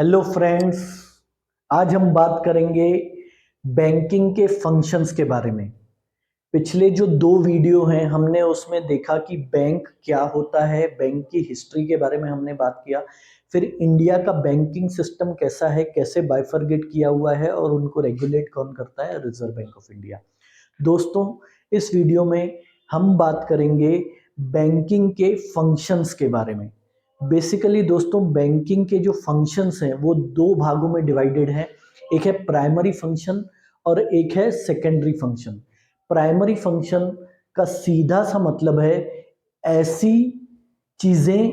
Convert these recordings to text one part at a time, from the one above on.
Hello friends. आज हम बात करेंगे बैंकिंग के फंक्शंस के बारे में। पिछले जो दो वीडियो हैं हमने उसमें देखा कि बैंक क्या होता है, बैंक की हिस्ट्री के बारे में हमने बात किया। फिर इंडिया का बैंकिंग सिस्टम कैसा है, कैसे बाइफरगेट किया हुआ है और उनको रेगुलेट कौन करता है, रिजर्व बैंक ऑफ इंडिया। दोस्तों, इस वीडियो में हम बात करेंगे बैंकिंग के फंक्शंस के बारे में। बेसिकली दोस्तों, बैंकिंग के जो फंक्शंस हैं वो दो भागों में डिवाइडेड हैं। एक है प्राइमरी फंक्शन और एक है सेकेंडरी फंक्शन। प्राइमरी फंक्शन का सीधा सा मतलब है ऐसी चीजें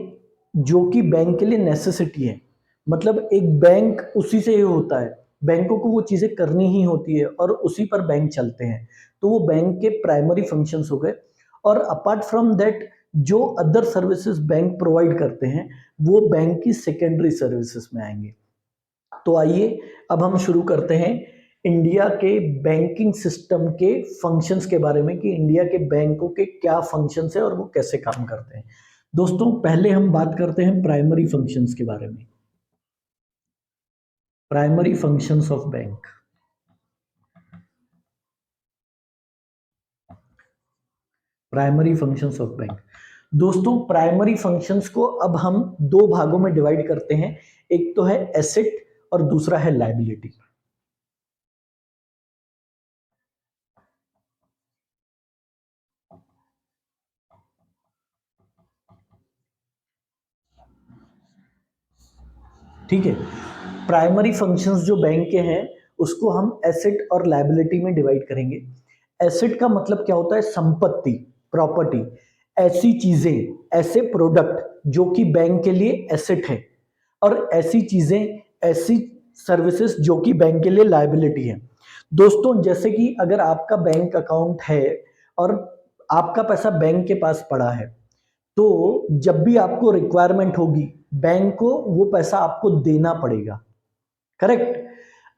जो कि बैंक के लिए नेसेसिटी है। मतलब एक बैंक उसी से ही होता है, बैंकों को वो चीजें करनी ही होती है और उसी पर बैंक चलते हैं, तो वो बैंक के प्राइमरी फंक्शंस हो गए। और अपार्ट फ्रॉम दैट जो अदर सर्विसेज बैंक प्रोवाइड करते हैं वो बैंक की सेकेंडरी सर्विसेज में आएंगे। तो आइए अब हम शुरू करते हैं इंडिया के बैंकिंग सिस्टम के फंक्शंस के बारे में कि इंडिया के बैंकों के क्या फंक्शंस है और वो कैसे काम करते हैं। दोस्तों, पहले हम बात करते हैं प्राइमरी फंक्शंस के बारे में। Primary functions of bank. Primary functions of bank. दोस्तों, प्राइमरी फंक्शंस को अब हम दो भागों में डिवाइड करते हैं। एक तो है एसेट और दूसरा है लायबिलिटी। ठीक है। प्राइमरी फंक्शंस जो बैंक के हैं उसको हम एसेट और लायबिलिटी में डिवाइड करेंगे। एसेट का मतलब क्या होता है? संपत्ति, प्रॉपर्टी, ऐसी चीजें, ऐसे प्रोडक्ट जो कि बैंक के लिए एसेट है, और ऐसी चीजें, ऐसी सर्विसेज जो कि बैंक के लिए लायबिलिटी है। दोस्तों, जैसे कि अगर आपका बैंक अकाउंट है और आपका पैसा बैंक के पास पड़ा है, तो जब भी आपको रिक्वायरमेंट होगी बैंक को वो पैसा आपको देना पड़ेगा। करेक्ट।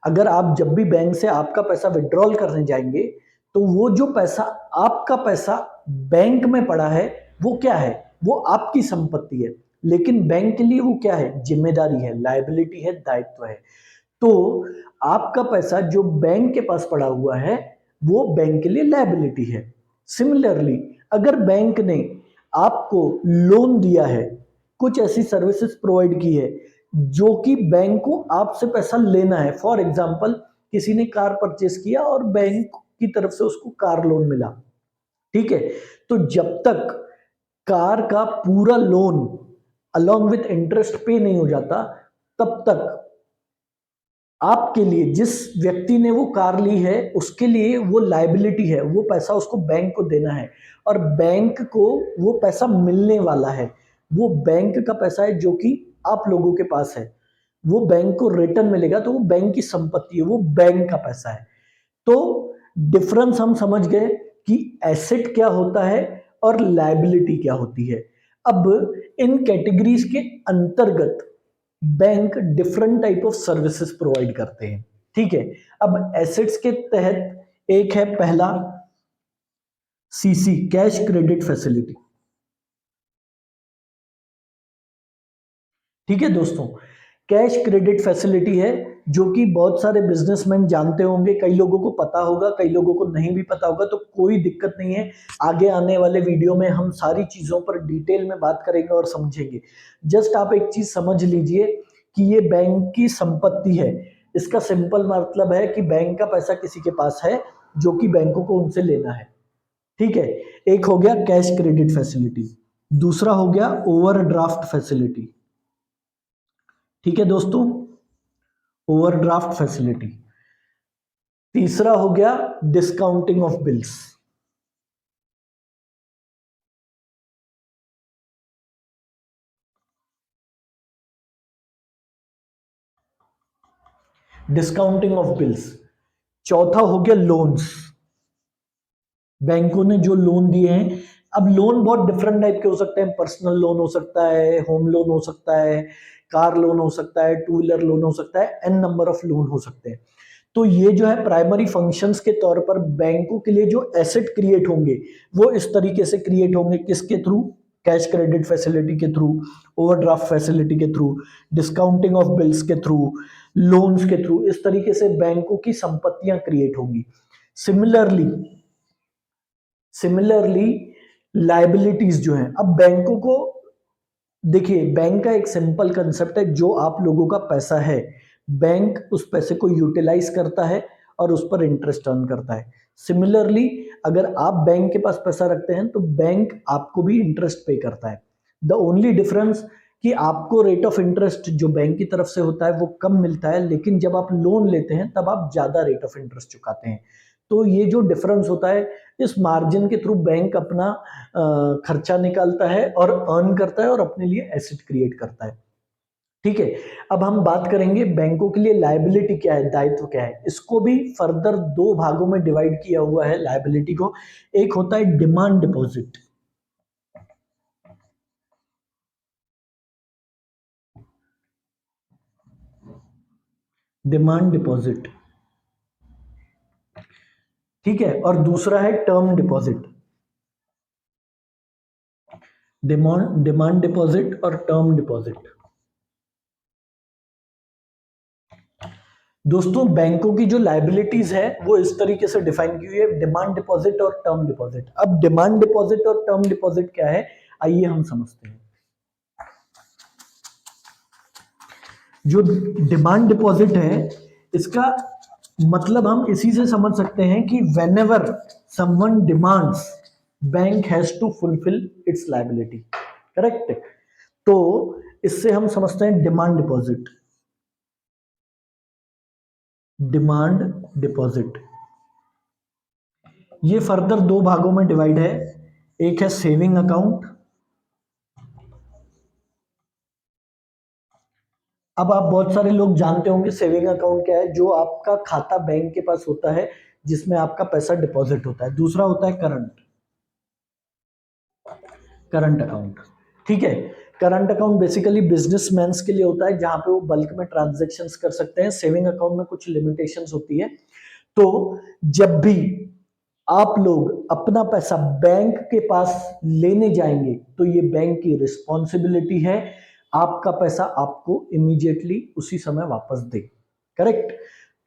अगर आप जब भी बैंक से आपका पैसा विड्रॉल करने जाएंगे तो वो जो पैसा, आपका पैसा बैंक में पड़ा है, वो क्या है? वो आपकी संपत्ति है। लेकिन बैंक के लिए वो क्या है? जिम्मेदारी है, लायबिलिटी है, दायित्व है। तो आपका पैसा जो बैंक के पास पड़ा हुआ है वो बैंक के लिए लायबिलिटी है। सिमिलरली, अगर बैंक ने आपको लोन दिया है, कुछ ऐसी सर्विसेज प्रोवाइड की है जो कि बैंक को आपसे पैसा लेना है, फॉर एग्जांपल किसी ने कार परचेस किया और बैंक की तरफ से उसको कार लोन मिला, ठीक है, तो जब तक कार का पूरा लोन अलॉन्ग विथ इंटरेस्ट पे नहीं हो जाता, तब तक आपके लिए, जिस व्यक्ति ने वो कार ली है उसके लिए वो लायबिलिटी है, वो पैसा उसको बैंक को देना है और बैंक को वो पैसा मिलने वाला है। वो बैंक का पैसा है जो कि आप लोगों के पास है, वो बैंक को रिटर्न मिलेगा, तो वो बैंक की संपत्ति है, वो बैंक का पैसा है। तो डिफरेंस हम समझ गए कि एसेट क्या होता है और लायबिलिटी क्या होती है। अब इन कैटेगरीज के अंतर्गत bank different type of services provide करते हैं। ठीक है। अब एसेट्स के तहत एक है पहला सीसी, कैश क्रेडिट फैसिलिटी। ठीक है दोस्तों, कैश क्रेडिट फैसिलिटी है जो कि बहुत सारे बिजनेसमैन जानते होंगे, कई लोगों को पता होगा, कई लोगों को नहीं भी पता होगा, तो कोई दिक्कत नहीं है। आगे आने वाले वीडियो में हम सारी चीजों पर डिटेल में बात करेंगे और समझेंगे। जस्ट आप एक चीज समझ लीजिए कि ये बैंक की संपत्ति है। इसका सिंपल मतलब है कि बैंक का पैसा किसी के पास है जो कि बैंकों को उनसे लेना है। ठीक है। एक हो गया कैश क्रेडिट फैसिलिटी, दूसरा हो गया ओवरड्राफ्ट फैसिलिटी। ठीक है दोस्तों, ओवरड्राफ्ट फैसिलिटी। तीसरा हो गया discounting of bills. Discounting of bills. चौथा हो गया लोन्स। बैंकों ने जो लोन दिए हैं, अब लोन बहुत डिफरेंट टाइप के हो सकते हैं। पर्सनल लोन हो सकता है, होम लोन हो सकता है, कार लोन हो सकता है, टू व्हीलर लोन हो सकता है, एन नंबर ऑफ लोन हो सकते हैं। तो ये जो है प्राइमरी फंक्शंस के तौर पर बैंकों के लिए जो एसेट क्रिएट होंगे वो इस तरीके से क्रिएट होंगे, किसके थ्रू? कैश क्रेडिट फैसिलिटी के थ्रू, ओवरड्राफ्ट फैसिलिटी के थ्रू, डिस्काउंटिंग ऑफ बिल्स के थ्रू, लोन्स के थ्रू, इस तरीके से बैंकों की संपत्तियां क्रिएट होंगी। सिमिलरली सिमिलरली लाइबिलिटीज जो हैं, अब बैंकों को देखिए, बैंक का एक सिंपल कंसेप्ट है, जो आप लोगों का पैसा है, बैंक उस पैसे को यूटिलाइज करता है और उस पर इंटरेस्ट अर्न करता है। सिमिलरली अगर आप बैंक के पास पैसा रखते हैं तो बैंक आपको भी इंटरेस्ट पे करता है। द ओनली डिफरेंस कि आपको रेट ऑफ इंटरेस्ट जो बैंक की तरफ से होता है वो कम मिलता है, लेकिन जब आप लोन लेते हैं तब आप ज्यादा रेट ऑफ इंटरेस्ट चुकाते हैं। तो ये जो डिफरेंस होता है, इस मार्जिन के थ्रू बैंक अपना खर्चा निकालता है और अर्न करता है और अपने लिए एसेट क्रिएट करता है। ठीक है, अब हम बात करेंगे बैंकों के लिए लायबिलिटी क्या है, दायित्व क्या है। इसको भी फर्दर दो भागों में डिवाइड किया हुआ है लायबिलिटी को। एक होता है डिमांड डिपॉजिट, डिमांड डिपॉजिट, ठीक है, और दूसरा है टर्म डिपॉजिट। डिमांड डिपॉजिट और टर्म डिपॉजिट। दोस्तों बैंकों की जो लायबिलिटीज है वो इस तरीके से डिफाइन की हुई है, डिमांड डिपॉजिट और टर्म डिपॉजिट। अब डिमांड डिपॉजिट और टर्म डिपॉजिट क्या है, आइए हम समझते हैं। जो डिमांड डिपॉजिट है इसका मतलब हम इसी से समझ सकते हैं कि whenever someone demands, bank has to fulfil its liability, correct. तो इससे हम समझते हैं डिमांड डिपॉजिट। डिमांड डिपॉजिट ये फर्दर दो भागों में डिवाइड है, एक है सेविंग अकाउंट। अब आप बहुत सारे लोग जानते होंगे सेविंग अकाउंट क्या है, जो आपका खाता बैंक के पास होता है जिसमें आपका पैसा डिपॉजिट होता है। दूसरा होता है करंट अकाउंट, ठीक है। करंट अकाउंट बेसिकली बिजनेसमैन के लिए होता है, जहां पे वो बल्क में ट्रांजैक्शंस कर सकते हैं। सेविंग अकाउंट में कुछ लिमिटेशंस होती है। तो जब भी आप लोग अपना पैसा बैंक के पास लेने जाएंगे तो ये बैंक की रिस्पॉन्सिबिलिटी है, आपका पैसा आपको इमीडिएटली उसी समय वापस दे, करेक्ट।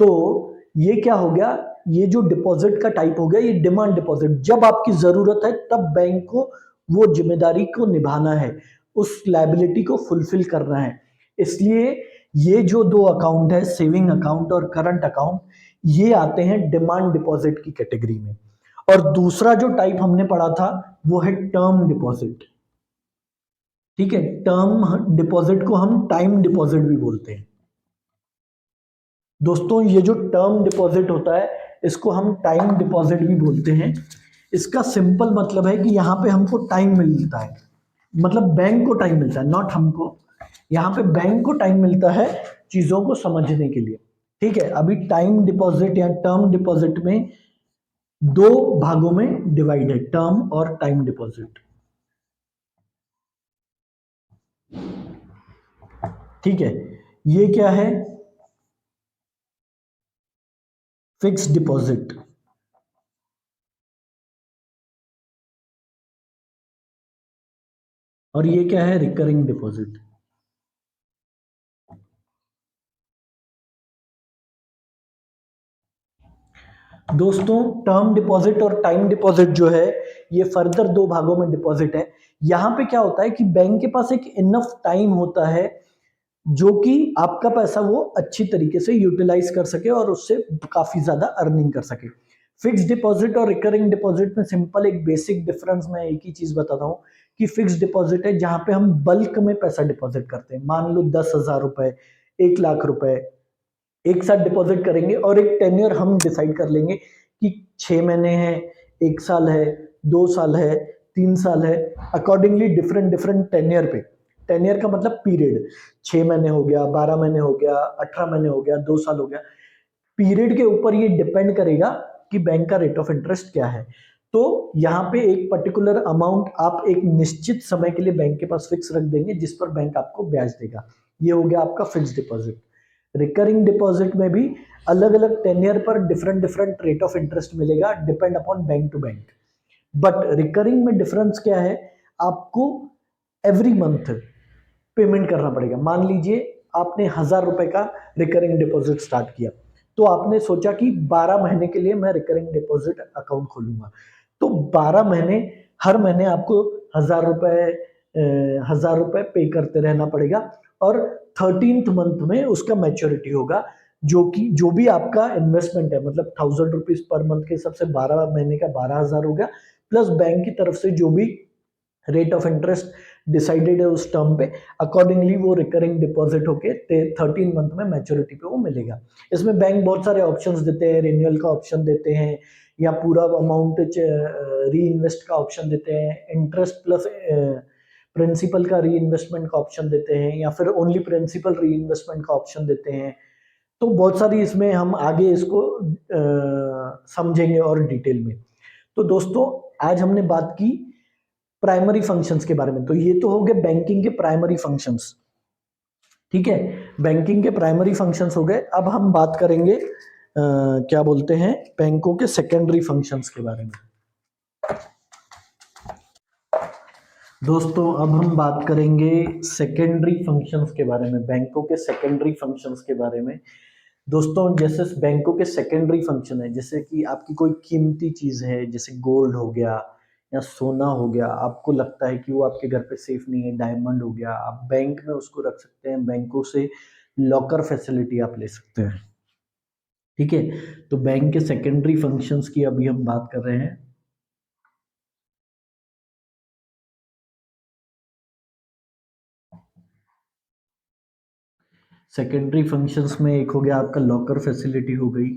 तो ये क्या हो गया, ये जो डिपॉजिट का टाइप हो गया ये डिमांड डिपॉजिट। जब आपकी जरूरत है तब बैंक को वो जिम्मेदारी को निभाना है, उस लायबिलिटी को फुलफिल करना है। इसलिए ये जो दो अकाउंट है, सेविंग अकाउंट और करंट अकाउंट, ये आते हैं डिमांड डिपॉजिट की कैटेगरी में। और दूसरा जो टाइप हमने पढ़ा था वो है टर्म डिपॉजिट, ठीक है। टर्म डिपॉजिट को हम टाइम डिपॉजिट भी बोलते हैं। दोस्तों ये जो टर्म डिपॉजिट होता है इसको हम टाइम डिपॉजिट भी बोलते हैं। इसका सिंपल मतलब है कि यहाँ पे हमको टाइम मिलता है, मतलब बैंक को टाइम मिलता है, नॉट हमको। यहाँ पे बैंक को टाइम मिलता है चीजों को समझने के लिए, ठीक है। अभी टाइम डिपॉजिट या टर्म डिपॉजिट में दो भागों में डिवाइड है, टर्म और टाइम डिपॉजिट, ठीक है। ये क्या है, फिक्स डिपॉजिट, और ये क्या है, रिकरिंग डिपॉजिट। दोस्तों टर्म डिपॉजिट और टाइम डिपॉजिट जो है ये फर्दर दो भागों में डिपॉजिट है। यहां पे क्या होता है कि बैंक के पास एक इनफ टाइम होता है जो कि आपका पैसा वो अच्छी तरीके से यूटिलाइज कर सके और उससे काफी ज्यादा अर्निंग कर सके। फिक्स डिपॉजिट और रिकरिंग डिपॉजिट में सिंपल एक बेसिक डिफरेंस मैं एक ही चीज बताता हूँ कि फिक्स डिपॉजिट है जहां पे हम बल्क में पैसा डिपॉजिट करते हैं। मान लो 10,000 रुपए, 1 लाख रुपए एक साथ डिपॉजिट करेंगे और एक टेन्योर हम डिसाइड कर लेंगे कि 6 महीने है, 1 साल है, 2 साल है, 3 साल है। अकॉर्डिंगली डिफरेंट डिफरेंट टेन्योर पे, टेन्योर का मतलब पीरियड, 6 महीने हो गया, 12 महीने हो गया, 18 महीने हो गया, 2 साल हो गया। पीरियड के ऊपर ये डिपेंड करेगा कि बैंक का रेट ऑफ इंटरेस्ट क्या है। तो यहाँ पे एक पर्टिकुलर अमाउंट आप एक निश्चित समय के लिए बैंक के पास फिक्स रख देंगे जिस पर बैंक आपको ब्याज देगा। ये हो गया आपका फिक्स डिपॉजिट। रिकरिंग डिपॉजिट में भी अलग अलग टेन्योर पर different different rate of interest मिलेगा, depend upon bank to bank. But recurring में डिफरेंस क्या है, आपको एवरी मंथ पेमेंट करना पड़ेगा। मान लीजिए आपने 1000 रुपए का रिकरिंग डिपॉजिट स्टार्ट किया, तो आपने सोचा कि 12 महीने के लिए मैं रिकरिंग डिपॉजिट अकाउंट खोलूंगा, तो 12 महीने हर महीने आपको 1000 रुपए पे करते रहना पड़ेगा, और 13th मंथ में उसका मैच्योरिटी होगा, जो भी आपका इन्वेस्टमेंट है, मतलब 1000 रुपीज पर मंथ के हिसाब से 12 महीने का 12,000 हो गया, प्लस बैंक की तरफ से जो भी रेट ऑफ इंटरेस्ट डिसाइडेड है उस टर्म पे, अकॉर्डिंगली वो रिकरिंग डिपॉजिट होके 13 मंथ में मैच्योरिटी पे वो मिलेगा। इसमें बैंक बहुत सारे ऑप्शंस देते हैं, रिन्यूअल का ऑप्शन देते हैं, या पूरा अमाउंट री इन्वेस्ट का ऑप्शन देते हैं, इंटरेस्ट प्लस प्रिंसिपल का री इन्वेस्टमेंट का ऑप्शन देते हैं, या फिर ओनली प्रिंसिपल री इन्वेस्टमेंट का ऑप्शन देते हैं। तो बहुत सारी इसमें हम आगे इसको समझेंगे और डिटेल में। तो दोस्तों आज हमने बात की प्राइमरी फंक्शंस के बारे में। तो ये तो हो गए बैंकिंग के प्राइमरी फंक्शंस, ठीक है, बैंकिंग के प्राइमरी फंक्शंस हो गए। अब हम बात करेंगे क्या बोलते हैं, बैंकों के सेकेंडरी फंक्शंस के बारे में। दोस्तों अब हम बात करेंगे सेकेंडरी फंक्शंस के बारे में, बैंकों के सेकेंडरी फंक्शंस के बारे में। दोस्तों जैसे बैंकों के सेकेंडरी फंक्शन है, जैसे कि आपकी कोई कीमती चीज है, जैसे गोल्ड हो गया या सोना हो गया, आपको लगता है कि वो आपके घर पे सेफ नहीं है, डायमंड हो गया, आप बैंक में उसको रख सकते हैं, बैंकों से लॉकर फैसिलिटी आप ले सकते हैं, ठीक है। तो बैंक के सेकेंडरी फंक्शंस की अभी हम बात कर रहे हैं। सेकेंडरी फंक्शंस में एक हो गया आपका लॉकर फैसिलिटी हो गई।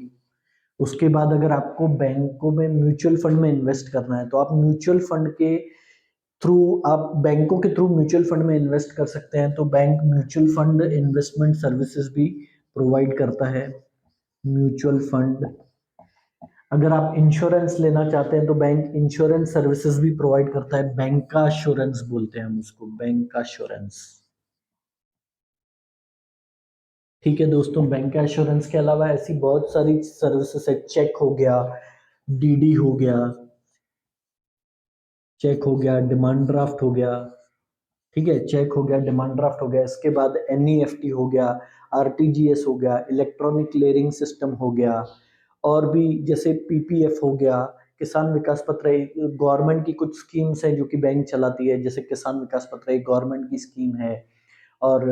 उसके बाद अगर आपको बैंकों में म्यूचुअल फंड में इन्वेस्ट करना है, तो आप म्यूचुअल फंड के थ्रू, आप बैंकों के थ्रू म्यूचुअल फंड में इन्वेस्ट कर सकते हैं। तो bank mutual fund investment services भी प्रोवाइड करता है, म्यूचुअल फंड। अगर आप इंश्योरेंस लेना चाहते हैं तो बैंक इंश्योरेंस सर्विसेज भी प्रोवाइड करता है, बैंक का अश्योरेंस बोलते हैं हम उसको, बैंक का अश्योरेंस, ठीक है दोस्तों। बैंक का अश्योरेंस के अलावा ऐसी बहुत सारी सर्विसेज है, चेक हो गया, डीडी हो गया, चेक हो गया, डिमांड ड्राफ्ट हो गया, ठीक है, चेक हो गया, डिमांड ड्राफ्ट हो गया। इसके बाद एनईएफटी हो गया, आरटीजीएस हो गया, इलेक्ट्रॉनिक क्लियरिंग सिस्टम हो गया, और भी जैसे पीपीएफ हो गया, किसान विकास पत्र, गवर्नमेंट की कुछ स्कीम्स हैं जो कि बैंक चलाती है, जैसे किसान विकास पत्र एक गवर्नमेंट की स्कीम है, और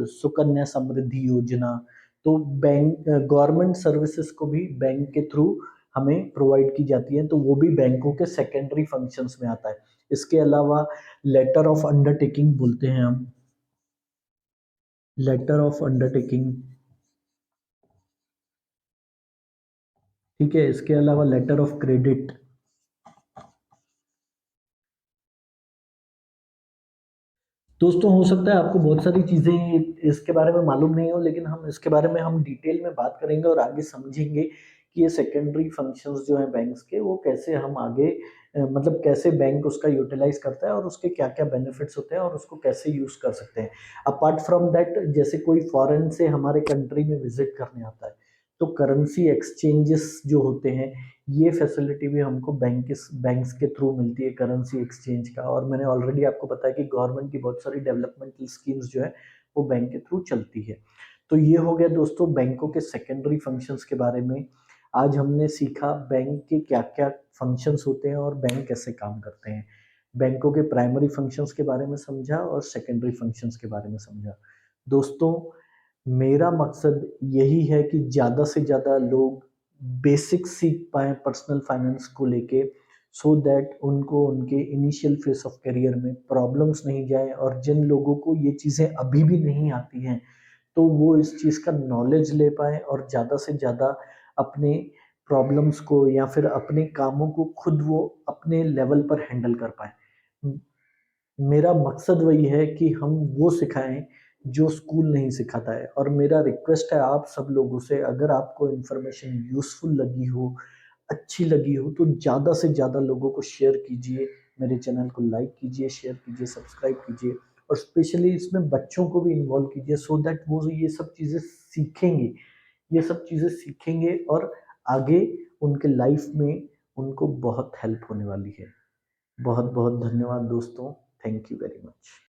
सुकन्या समृद्धि योजना। तो बैंक गवर्नमेंट सर्विसेज को भी बैंक के थ्रू हमें प्रोवाइड की जाती है, तो वो भी बैंकों के सेकेंडरी फंक्शंस में आता है। इसके अलावा लेटर ऑफ अंडरटेकिंग बोलते हैं हम, लेटर ऑफ अंडरटेकिंग, ठीक है। इसके अलावा लेटर ऑफ क्रेडिट। दोस्तों हो सकता है आपको बहुत सारी चीज़ें इसके बारे में मालूम नहीं हो, लेकिन हम इसके बारे में हम डिटेल में बात करेंगे और आगे समझेंगे कि ये सेकेंडरी फंक्शंस जो हैं बैंक्स के, वो कैसे हम आगे मतलब कैसे बैंक उसका यूटिलाइज करता है, और उसके क्या क्या बेनिफिट्स होते हैं, और उसको कैसे यूज़ कर सकते हैं। अपार्ट फ्रॉम दैट, जैसे कोई फॉरेन से हमारे कंट्री में विजिट करने आता है, तो करेंसी एक्सचेंजेस जो होते हैं, ये फैसिलिटी भी हमको बैंक्स के थ्रू मिलती है, करेंसी एक्सचेंज का। और मैंने ऑलरेडी आपको बताया कि गवर्नमेंट की बहुत सारी डेवलपमेंटल स्कीम्स जो है वो बैंक के थ्रू चलती है। तो ये हो गया दोस्तों बैंकों के सेकेंडरी फंक्शंस के बारे में। आज हमने सीखा बैंक के क्या क्या फंक्शंस होते हैं और बैंक कैसे काम करते हैं। बैंकों के प्राइमरी फंक्शंस के बारे में समझा और सेकेंडरी फंक्शंस के बारे में समझा। दोस्तों मेरा मकसद यही है कि ज़्यादा से ज़्यादा लोग बेसिक सीख पाएँ पर्सनल फाइनेंस को लेके, सो दैट उनको उनके इनिशियल फेस ऑफ करियर में प्रॉब्लम्स नहीं जाए, और जिन लोगों को ये चीज़ें अभी भी नहीं आती हैं, तो वो इस चीज़ का नॉलेज ले पाएँ और ज़्यादा से ज़्यादा अपने प्रॉब्लम्स को या फिर अपने कामों को खुद वो अपने लेवल पर हैंडल कर पाएँ। मेरा मकसद वही है कि हम वो सिखाएँ जो स्कूल नहीं सिखाता है, और मेरा रिक्वेस्ट है आप सब लोगों से, अगर आपको इन्फॉर्मेशन यूज़फुल लगी हो, अच्छी लगी हो, तो ज़्यादा से ज़्यादा लोगों को शेयर कीजिए, मेरे चैनल को लाइक कीजिए, शेयर कीजिए, सब्सक्राइब कीजिए, और स्पेशली इसमें बच्चों को भी इन्वॉल्व कीजिए, सो दैट वो ये सब चीज़ें सीखेंगे, ये सब चीज़ें सीखेंगे, और आगे उनके लाइफ में उनको बहुत हेल्प होने वाली है। बहुत बहुत धन्यवाद दोस्तों, थैंक यू वेरी मच।